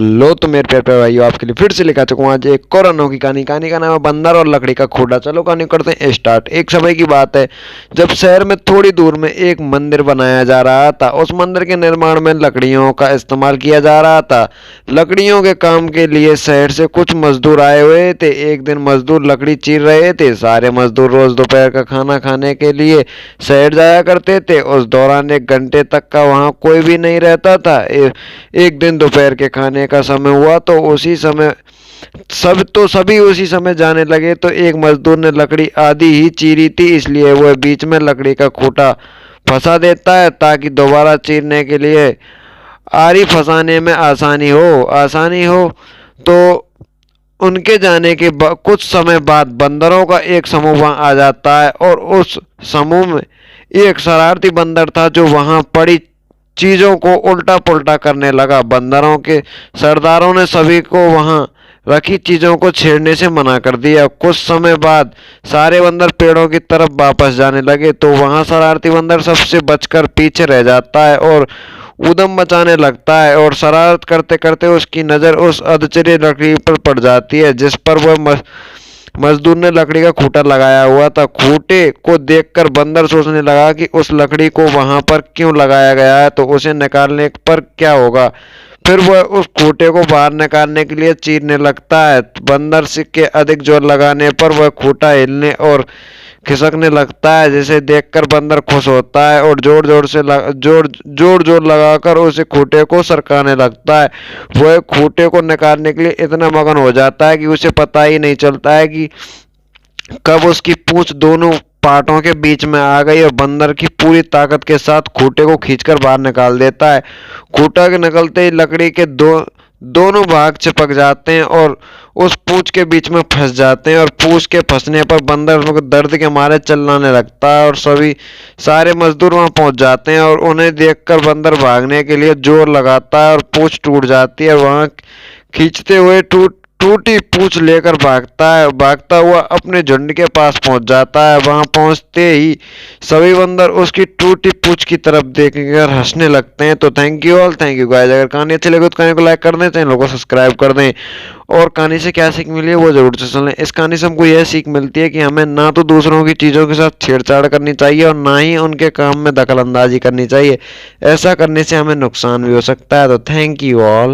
Hello तो मेरे प्यारे प्यारे भाइयों, आपके लिए फिर से लेकर आ चुका हूँ आज एक और अनोखी कहानी। कहानी का नाम है बंदर और लकड़ी का खूटा। चलो कहानी करते हैं स्टार्ट। एक समय की बात है जब शहर में थोड़ी दूर में एक मंदिर बनाया जा रहा था। उस मंदिर के निर्माण में लकड़ियों का इस्तेमाल किया जा रहा था। लकड़ियों के काम के लिए शहर से कुछ मजदूर आए हुए थे। एक दिन मजदूर लकड़ी चीर रहे थे। सारे मजदूर रोज दोपहर का खाना खाने के लिए शहर जाया करते थे। उस दौरान 1 घंटे तक का वहाँ कोई भी नहीं रहता था। एक दिन दोपहर के खाने का समय हुआ तो सभी उसी समय जाने लगे। तो एक मजदूर ने लकड़ी आधी ही चीरी थी, इसलिए वह बीच में लकड़ी का खूंटा फंसा देता है ताकि दोबारा चीरने के लिए आरी फंसाने में आसानी हो। तो उनके जाने के कुछ समय बाद बंदरों का एक समूह वहां आ जाता है और उस समूह में एक शरारती बंदर था जो वहां पड़ी चीजों को उल्टा पुल्टा करने लगा। बंदरों के सरदारों ने सभी को वहां रखी चीजों को छेड़ने से मना कर दिया। कुछ समय बाद सारे बंदर पेड़ों की तरफ वापस जाने लगे तो वहां शरारती बंदर सबसे बचकर पीछे रह जाता है और उदम मचाने लगता है। और शरारत करते करते उसकी नज़र उस अधचरी लकड़ी पर पड़ जाती है जिस पर वह मजदूर ने लकड़ी का खूंटा लगाया हुआ था। खूंटे को देखकर बंदर सोचने लगा कि उस लकड़ी को वहां पर क्यों लगाया गया है, तो उसे निकालने पर क्या होगा। फिर वह उस खूंटे को बाहर निकालने के लिए चीरने लगता है। बंदर के अधिक जोर लगाने पर वह खूंटा हिलने और खिसकने लगता है, जिसे देखकर बंदर खुश होता है और जोर जोर लगाकर उसे खूंटे को सरकाने लगता है। वह खूंटे को निकालने के लिए इतना मगन हो जाता है कि उसे पता ही नहीं चलता है कि कब उसकी पूंछ दोनों पार्टों के बीच में आ गई और बंदर की पूरी ताकत के साथ खूंटे को खींचकर बाहर निकाल देता है। खूंटा के निकलते ही लकड़ी के दोनों भाग चिपक जाते हैं और उस पूंछ के बीच में फंस जाते हैं। और पूंछ के फंसने पर बंदर दर्द के मारे चिल्लाने लगता है और सारे मजदूर वहां पहुंच जाते हैं और उन्हें देखकर बंदर भागने के लिए जोर लगाता है और पूंछ टूट जाती है। वहां खींचते हुए टूटी पूंछ लेकर भागता हुआ अपने झुंड के पास पहुंच जाता है। वहां पहुंचते ही सभी बंदर उसकी टूटी पूंछ की तरफ देखकर हंसने लगते हैं। तो थैंक यू गाइस। अगर कहानी अच्छी लगे तो कहानी को लाइक कर दें, चैनल को सब्सक्राइब कर दें। और कहानी से क्या सीख मिली है वो जरूर से सुन लें। इस कहानी से हमको यह सीख मिलती है कि हमें ना तो दूसरों की चीज़ों के साथ छेड़छाड़ करनी चाहिए और ना ही उनके काम में दखल अंदाजी करनी चाहिए। ऐसा करने से हमें नुकसान भी हो सकता है। तो थैंक यू ऑल।